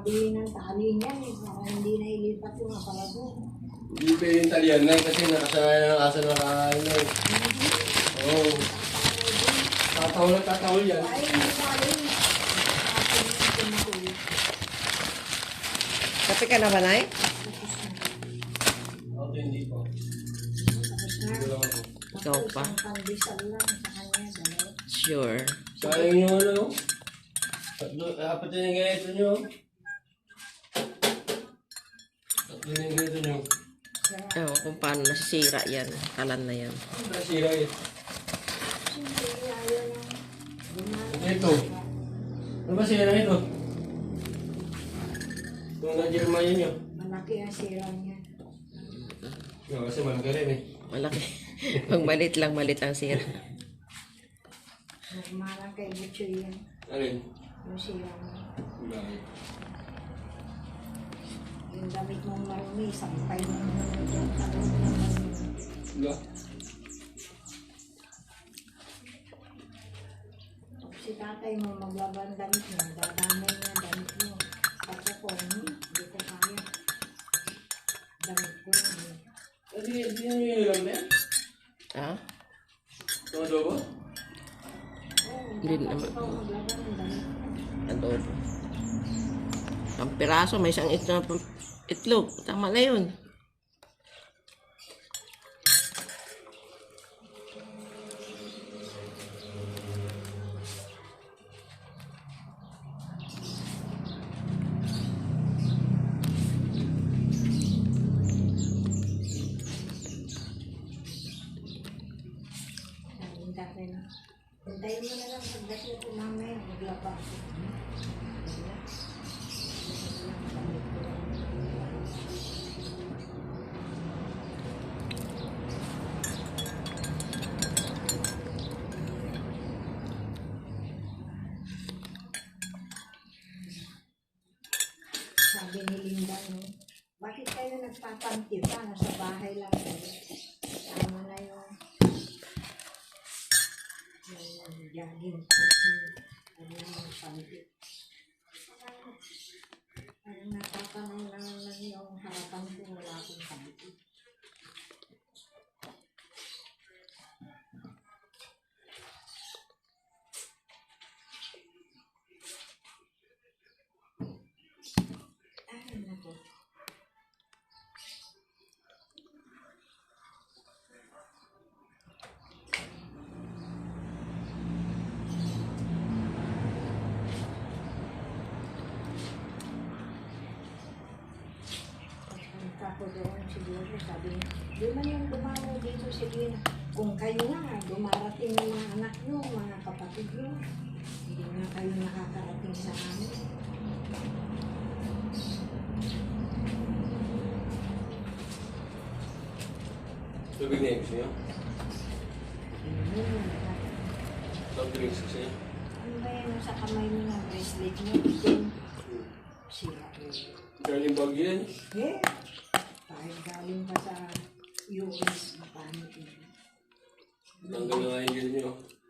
nakabili ng tali niyan eh, para hindi na ilipat yung aparato. Hindi pa yung talian na kasi nakasanayan ng asa na kain na eh. Oo. Tatawal yan. Ay, hindi tali. Kape ka na ba, Nay? Ako hindi pa. Tapos na. Ito lang ako. Ikaw pa? Isang pandesal lang sa kanya, dalawa. Sure. Sayang yung ano. Apat na yung ganito nyo. Tatlo na yung ganito nyo. Ewan kung paano nasisira yan. Kalan na yan. Nasira eh. Siyempre, ayaw ng gumana. Ito. Ano ba sira ito? Kung na-German yun yun. Malaki ang sira niya. Kasi malaki rin eh. Malaki. Pag malit lang, malit ang sira. Nagmarang kay Butcho yan. Alin? Yung sira niya. Bakit? Yung damit mong marumi, sampay mo naman yung talong na marumi. Wala. Si tatay mo maglabang damit mo, dadamay niya damit mo. Ako ko, hindi ko kaya. Damit ko yun. Hindi nyo yung lang na yan? Ha? Ito adobo? Hindi Dapat naman. ikaw maglabang ng damit. Adobo. Ang piraso, may isang itlog. Tama na yun. Hintayin mo na lang pagdating ko mamaya, maglaba ako. Sabi ni Linda, no? Bakit kayo nagpapanti pa? Nasa bahay lang kayo. Tama na yung jogging. Ano yung panty. Parang natatanong lang yung harapan ko, wala akong panty. Ay, naku. Ako doon siguro, sabi niya, di man yung dumamo dito, sige na. Kung kayo nga, dumarating yung mga anak nyo, mga kapatid nyo, hindi nga kayo nakakarating sa amin. Tubig na yung gusto nyo? Ayun, Soft drinks gusto nyo? ano ba yan sa kamay mo na bracelet nyo? Itim. Sira ko. Galing bag yan. Eh, kahit galing pa sa US, mapanit yun. Tanggal na nga yung gil nyo.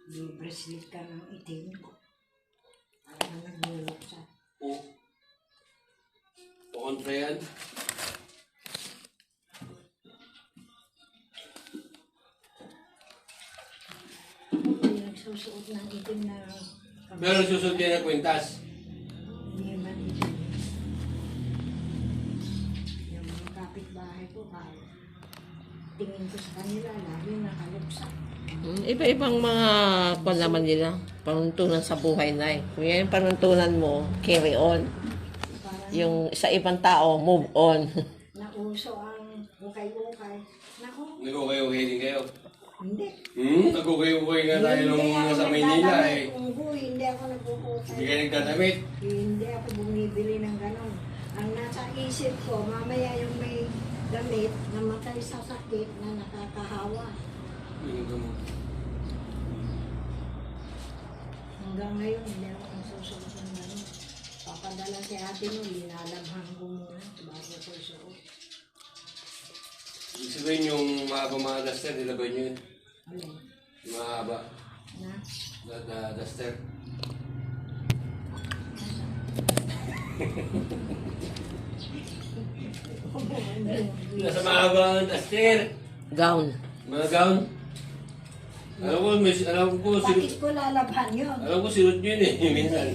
Yung bracelet ka ng itim. Parang naglulok siya. Oo. Pakontra yan. Yung nagsusuot ng itim na Pero susod kayo ng kwintas. hindi man itim. Yung mga kapitbahay ko, tingin ko sa kanila, lagi nakaluksa. Iba-ibang mga kwan naman nila. Panuntunan sa buhay na eh. Kung yan yung panuntunan mo, carry on. Parang Yung sa ibang tao, move on. nauso ang ukay-ukay. Naku, Nag-okay-okay din kayo. hindi. Nag-okay-okay nga tayo nung nasa Maynila eh. Hindi ako nag-ukay. Hindi kayo nagdadamit. Hindi ako bumibili ng ganon. Ang nasa isip ko, mamaya yung may damit na matay sa sakit na nakakahawa. Hanggang ngayon, hindi ako nagsusuot ng ganon. Papadala si ate mo, linalabhan ko muna bago ko suot. Ibig sabihin yung mahaba mga duster, nilabay nyo yun. Ano? Yung mahaba. Na? Duster. Nasa mahabang taster. Gown. Mga gown. Alam ko, Bakit ko lalaban yun? alam ko sinot yun eh, minsan.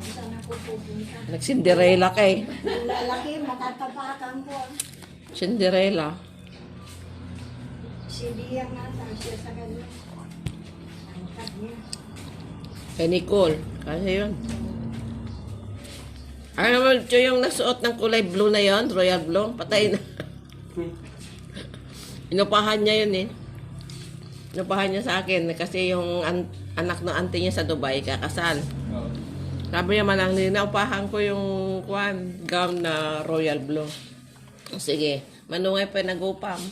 Saan ako pupunta? Nag-Cinderella ka eh. Ang lalaki, matatapakan ko. Cinderella. Si Dia nga, siya sa kanya. Angkat niya. Kay Nicole. Kasi yun. Ay naman, ito yung nasuot ng kulay blue na yon, royal blue. Patay na. Inupahan niya yun eh. Inupahan niya sa akin kasi yung anak ng auntie niya sa Dubai, kakasal. Oh. Sabi niya malang, naupahan ko yung gown na royal blue. Sige, manungay pa nag-upam.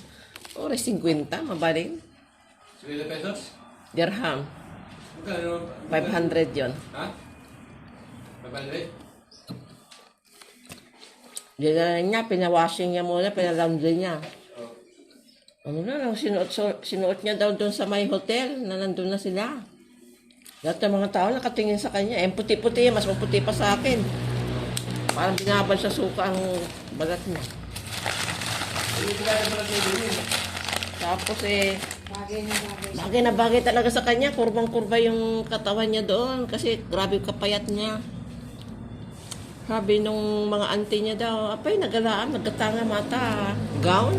Oras 50, mabalin. 50 pesos? Dirham. Magkano? 500 yon. Ha? 500? Dinala niya, pinawashing niya muna, pinalaundry niya. Oh. Ano na lang, sinuot niya daw doon sa may hotel na nandun na sila. Lahat ng mga tao nakatingin sa kanya. Eh, puti-puti, mas maputi pa sa akin. Parang binabal sa suka ang balat niya. Hindi ko kaya pala kayo din. Tapos eh, Bagay na bagay. bagay na bagay talaga sa kanya. Kurbang-kurba yung katawan niya doon kasi grabe yung kapayat niya. Sabi nung mga auntie niya daw, apay, nagalaan, nagkatanga mata. Gown?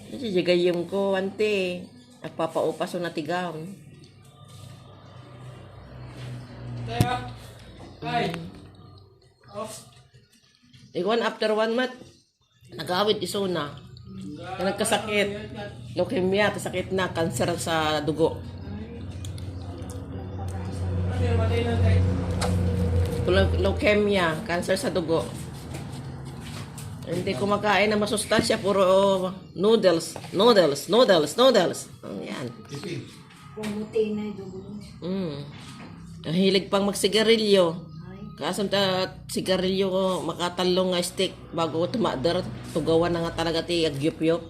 Kasi jigayong ko, auntie. Nagpapaupas na ti gown. Kaya, ay. Oh. Iguan after 1 month, nag-awit iso na. Nagkasakit. Leukemia, sakit na, cancer sa dugo. Leukemia, cancer sa dugo. Hindi kumakain ng masustansya, puro noodles. Yan. Pumuti na yung dugo. Ang hilig pang magsigarilyo. Ay, Kaso sigarilyo ko, makatalong nga stick bago ko tumadar. Tugawan na nga talaga ti agyup-yup.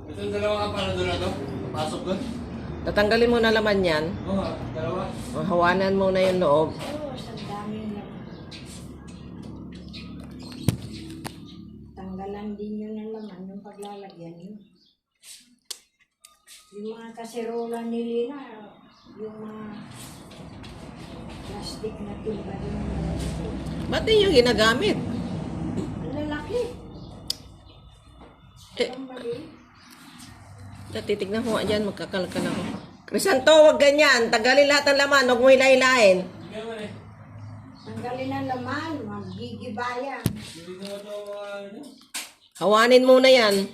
Itong dalawang aparador na to, pasok doon. Tatanggalin mo na laman yan. Oo, dalawa. Hawanan mo na yung loob. oh, sa daming lang. Tanggalan din yun ng laman yung paglalagyan yun. Yung mga kaserola ni Lina, yung mga plastic na timba din yung Ba't din yung ginagamit? ang lalaki. Eh, Ang mali. titignan ko nga dyan, magkakalkal ako. Crisanto, wag ganyan. Tagalin lahat ng laman, huwag mo hilahilahin. Kaya man eh. Tanggalin ang laman, magigibayan. Hindi ko ito, ano. Hawanin mo na yan.